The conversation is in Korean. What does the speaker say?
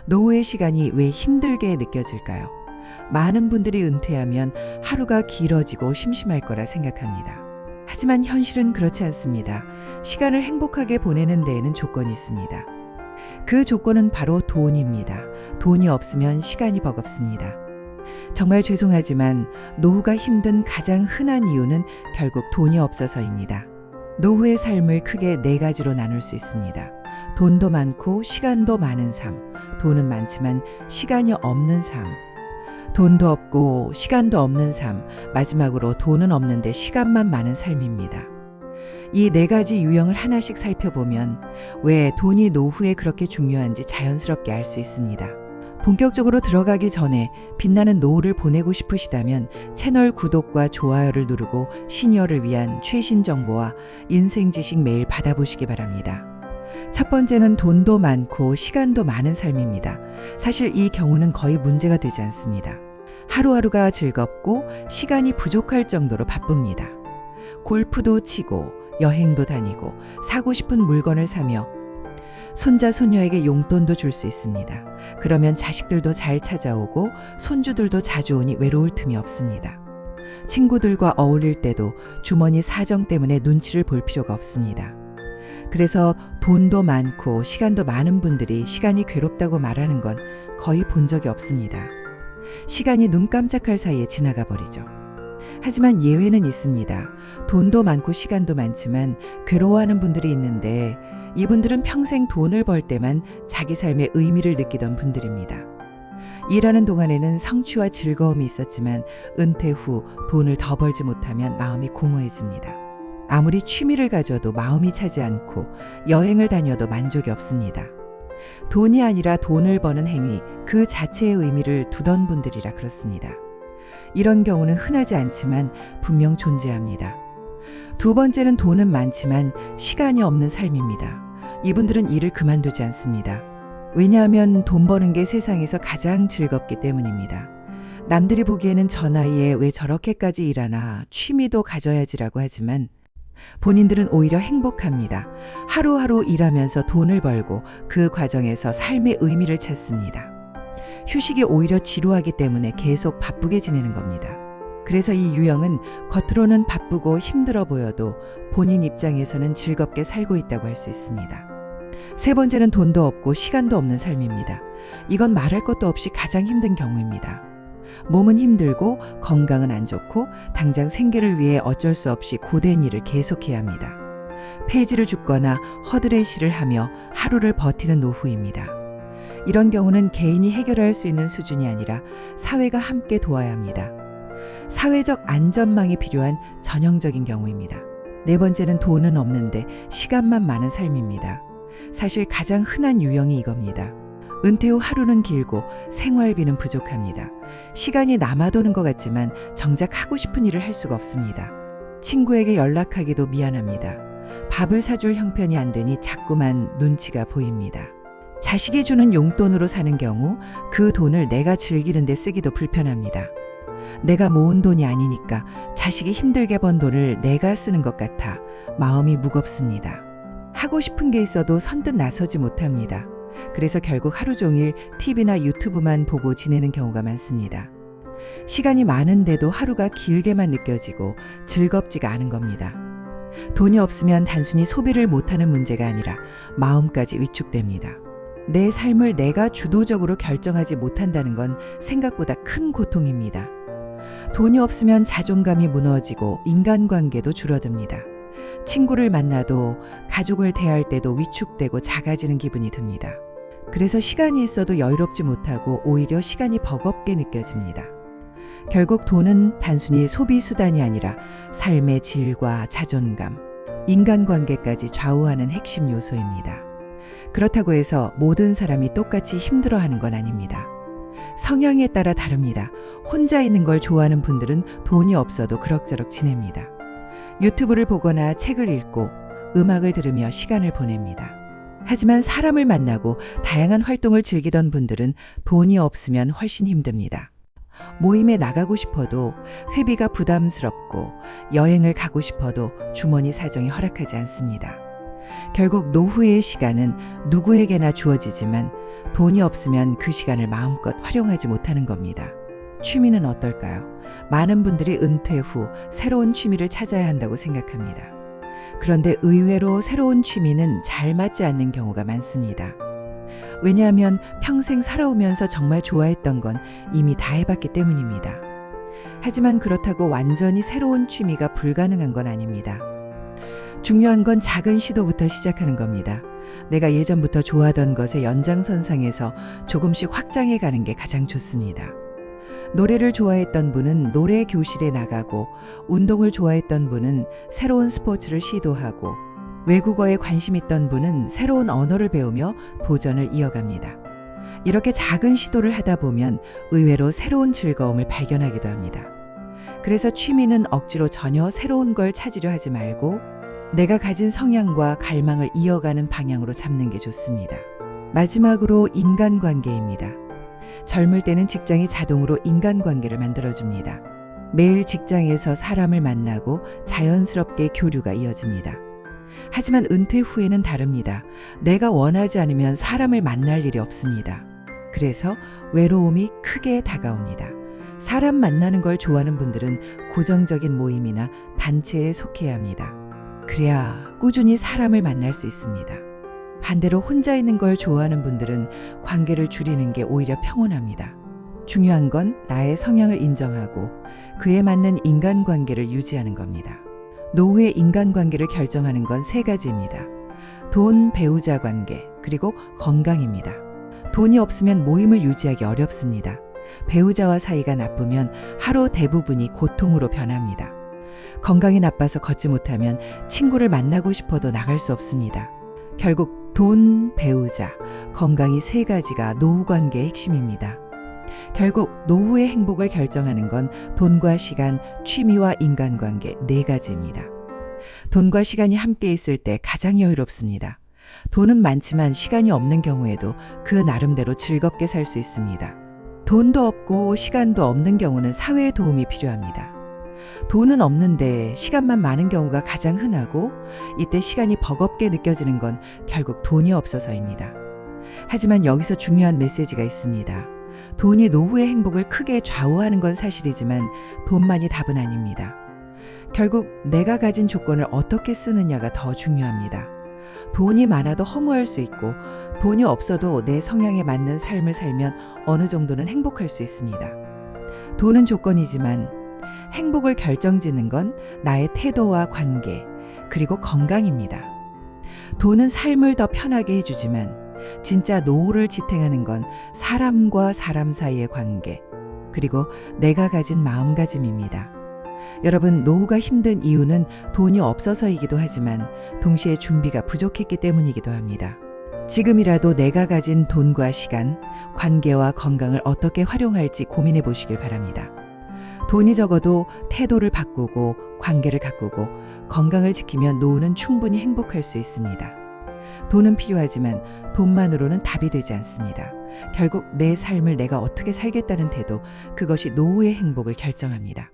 노후의 시간이 왜 힘들게 느껴질까요? 많은 분들이 은퇴하면 하루가 길어지고 심심할 거라 생각합니다. 하지만 현실은 그렇지 않습니다. 시간을 행복하게 보내는 데에는 조건이 있습니다. 그 조건은 바로 돈입니다. 돈이 없으면 시간이 버겁습니다. 정말 죄송하지만 노후가 힘든 가장 흔한 이유는 결국 돈이 없어서입니다. 노후의 삶을 크게 4가지로 나눌 수 있습니다. 돈도 많고 시간도 많은 삶, 돈은 많지만 시간이 없는 삶, 돈도 없고 시간도 없는 삶, 마지막으로 돈은 없는데 시간만 많은 삶입니다. 이 4가지 유형을 하나씩 살펴보면 왜 돈이 노후에 그렇게 중요한지 자연스럽게 알 수 있습니다. 본격적으로 들어가기 전에 빛나는 노후를 보내고 싶으시다면 채널 구독과 좋아요를 누르고 시니어를 위한 최신 정보와 인생 지식 매일 받아보시기 바랍니다. 첫 번째는 돈도 많고 시간도 많은 삶입니다. 사실 이 경우는 거의 문제가 되지 않습니다. 하루하루가 즐겁고 시간이 부족할 정도로 바쁩니다. 골프도 치고 여행도 다니고 사고 싶은 물건을 사며 손자 손녀에게 용돈도 줄 수 있습니다. 그러면 자식들도 잘 찾아오고 손주들도 자주 오니 외로울 틈이 없습니다. 친구들과 어울릴 때도 주머니 사정 때문에 눈치를 볼 필요가 없습니다. 그래서 돈도 많고 시간도 많은 분들이 시간이 괴롭다고 말하는 건 거의 본 적이 없습니다. 시간이 눈 깜짝할 사이에 지나가 버리죠. 하지만 예외는 있습니다. 돈도 많고 시간도 많지만 괴로워하는 분들이 있는데 이분들은 평생 돈을 벌 때만 자기 삶의 의미를 느끼던 분들입니다. 일하는 동안에는 성취와 즐거움이 있었지만 은퇴 후 돈을 더 벌지 못하면 마음이 공허해집니다. 아무리 취미를 가져도 마음이 차지 않고 여행을 다녀도 만족이 없습니다. 돈이 아니라 돈을 버는 행위 그 자체의 의미를 두던 분들이라 그렇습니다. 이런 경우는 흔하지 않지만 분명 존재합니다. 두 번째는 돈은 많지만 시간이 없는 삶입니다. 이분들은 일을 그만두지 않습니다. 왜냐하면 돈 버는 게 세상에서 가장 즐겁기 때문입니다. 남들이 보기에는 저 나이에 왜 저렇게까지 일하나 취미도 가져야지라고 하지만 본인들은 오히려 행복합니다. 하루하루 일하면서 돈을 벌고 그 과정에서 삶의 의미를 찾습니다. 휴식이 오히려 지루하기 때문에 계속 바쁘게 지내는 겁니다. 그래서 이 유형은 겉으로는 바쁘고 힘들어 보여도 본인 입장에서는 즐겁게 살고 있다고 할 수 있습니다. 세 번째는 돈도 없고 시간도 없는 삶입니다. 이건 말할 것도 없이 가장 힘든 경우입니다. 몸은 힘들고 건강은 안 좋고 당장 생계를 위해 어쩔 수 없이 고된 일을 계속해야 합니다. 폐지를 줍거나 허드레시를 하며 하루를 버티는 노후입니다. 이런 경우는 개인이 해결할 수 있는 수준이 아니라 사회가 함께 도와야 합니다. 사회적 안전망이 필요한 전형적인 경우입니다. 네 번째는 돈은 없는데 시간만 많은 삶입니다. 사실 가장 흔한 유형이 이겁니다. 은퇴 후 하루는 길고 생활비는 부족합니다. 시간이 남아도는 것 같지만 정작 하고 싶은 일을 할 수가 없습니다. 친구에게 연락하기도 미안합니다. 밥을 사줄 형편이 안 되니 자꾸만 눈치가 보입니다. 자식이 주는 용돈으로 사는 경우 그 돈을 내가 즐기는 데 쓰기도 불편합니다. 내가 모은 돈이 아니니까 자식이 힘들게 번 돈을 내가 쓰는 것 같아 마음이 무겁습니다. 하고 싶은 게 있어도 선뜻 나서지 못합니다. 그래서 결국 하루 종일 TV나 유튜브만 보고 지내는 경우가 많습니다. 시간이 많은데도 하루가 길게만 느껴지고 즐겁지가 않은 겁니다. 돈이 없으면 단순히 소비를 못하는 문제가 아니라 마음까지 위축됩니다. 내 삶을 내가 주도적으로 결정하지 못한다는 건 생각보다 큰 고통입니다. 돈이 없으면 자존감이 무너지고 인간관계도 줄어듭니다. 친구를 만나도 가족을 대할 때도 위축되고 작아지는 기분이 듭니다. 그래서 시간이 있어도 여유롭지 못하고 오히려 시간이 버겁게 느껴집니다. 결국 돈은 단순히 소비 수단이 아니라 삶의 질과 자존감, 인간관계까지 좌우하는 핵심 요소입니다. 그렇다고 해서 모든 사람이 똑같이 힘들어하는 건 아닙니다. 성향에 따라 다릅니다. 혼자 있는 걸 좋아하는 분들은 돈이 없어도 그럭저럭 지냅니다. 유튜브를 보거나 책을 읽고 음악을 들으며 시간을 보냅니다. 하지만 사람을 만나고 다양한 활동을 즐기던 분들은 돈이 없으면 훨씬 힘듭니다. 모임에 나가고 싶어도 회비가 부담스럽고 여행을 가고 싶어도 주머니 사정이 허락하지 않습니다. 결국 노후의 시간은 누구에게나 주어지지만 돈이 없으면 그 시간을 마음껏 활용하지 못하는 겁니다. 취미는 어떨까요? 많은 분들이 은퇴 후 새로운 취미를 찾아야 한다고 생각합니다. 그런데 의외로 새로운 취미는 잘 맞지 않는 경우가 많습니다. 왜냐하면 평생 살아오면서 정말 좋아했던 건 이미 다 해봤기 때문입니다. 하지만 그렇다고 완전히 새로운 취미가 불가능한 건 아닙니다. 중요한 건 작은 시도부터 시작하는 겁니다. 내가 예전부터 좋아하던 것의 연장선상에서 조금씩 확장해 가는 게 가장 좋습니다. 노래를 좋아했던 분은 노래 교실에 나가고, 운동을 좋아했던 분은 새로운 스포츠를 시도하고, 외국어에 관심 있던 분은 새로운 언어를 배우며 도전을 이어갑니다. 이렇게 작은 시도를 하다 보면 의외로 새로운 즐거움을 발견하기도 합니다. 그래서 취미는 억지로 전혀 새로운 걸 찾으려 하지 말고 내가 가진 성향과 갈망을 이어가는 방향으로 잡는 게 좋습니다. 마지막으로 인간관계입니다. 젊을 때는 직장이 자동으로 인간관계를 만들어줍니다. 매일 직장에서 사람을 만나고 자연스럽게 교류가 이어집니다. 하지만 은퇴 후에는 다릅니다. 내가 원하지 않으면 사람을 만날 일이 없습니다. 그래서 외로움이 크게 다가옵니다. 사람 만나는 걸 좋아하는 분들은 고정적인 모임이나 단체에 속해야 합니다. 그래야 꾸준히 사람을 만날 수 있습니다. 반대로 혼자 있는 걸 좋아하는 분들은 관계를 줄이는 게 오히려 평온합니다. 중요한 건 나의 성향을 인정하고 그에 맞는 인간관계를 유지하는 겁니다. 노후의 인간관계를 결정하는 건 3가지입니다. 돈, 배우자 관계, 그리고 건강입니다. 돈이 없으면 모임을 유지하기 어렵습니다. 배우자와 사이가 나쁘면 하루 대부분이 고통으로 변합니다. 건강이 나빠서 걷지 못하면 친구를 만나고 싶어도 나갈 수 없습니다. 결국 돈, 배우자, 건강이 3가지가 노후 관계의 핵심입니다. 결국 노후의 행복을 결정하는 건 돈과 시간, 취미와 인간관계 4가지입니다. 돈과 시간이 함께 있을 때 가장 여유롭습니다. 돈은 많지만 시간이 없는 경우에도 그 나름대로 즐겁게 살 수 있습니다. 돈도 없고 시간도 없는 경우는 사회의 도움이 필요합니다. 돈은 없는데 시간만 많은 경우가 가장 흔하고, 이때 시간이 버겁게 느껴지는 건 결국 돈이 없어서입니다. 하지만 여기서 중요한 메시지가 있습니다. 돈이 노후의 행복을 크게 좌우하는 건 사실이지만 돈만이 답은 아닙니다. 결국 내가 가진 조건을 어떻게 쓰느냐가 더 중요합니다. 돈이 많아도 허무할 수 있고, 돈이 없어도 내 성향에 맞는 삶을 살면 어느 정도는 행복할 수 있습니다. 돈은 조건이지만 행복을 결정짓는 건 나의 태도와 관계, 그리고 건강입니다. 돈은 삶을 더 편하게 해주지만 진짜 노후를 지탱하는 건 사람과 사람 사이의 관계, 그리고 내가 가진 마음가짐입니다. 여러분, 노후가 힘든 이유는 돈이 없어서이기도 하지만 동시에 준비가 부족했기 때문이기도 합니다. 지금이라도 내가 가진 돈과 시간, 관계와 건강을 어떻게 활용할지 고민해 보시길 바랍니다. 돈이 적어도 태도를 바꾸고 관계를 가꾸고 건강을 지키면 노후는 충분히 행복할 수 있습니다. 돈은 필요하지만 돈만으로는 답이 되지 않습니다. 결국 내 삶을 내가 어떻게 살겠다는 태도, 그것이 노후의 행복을 결정합니다.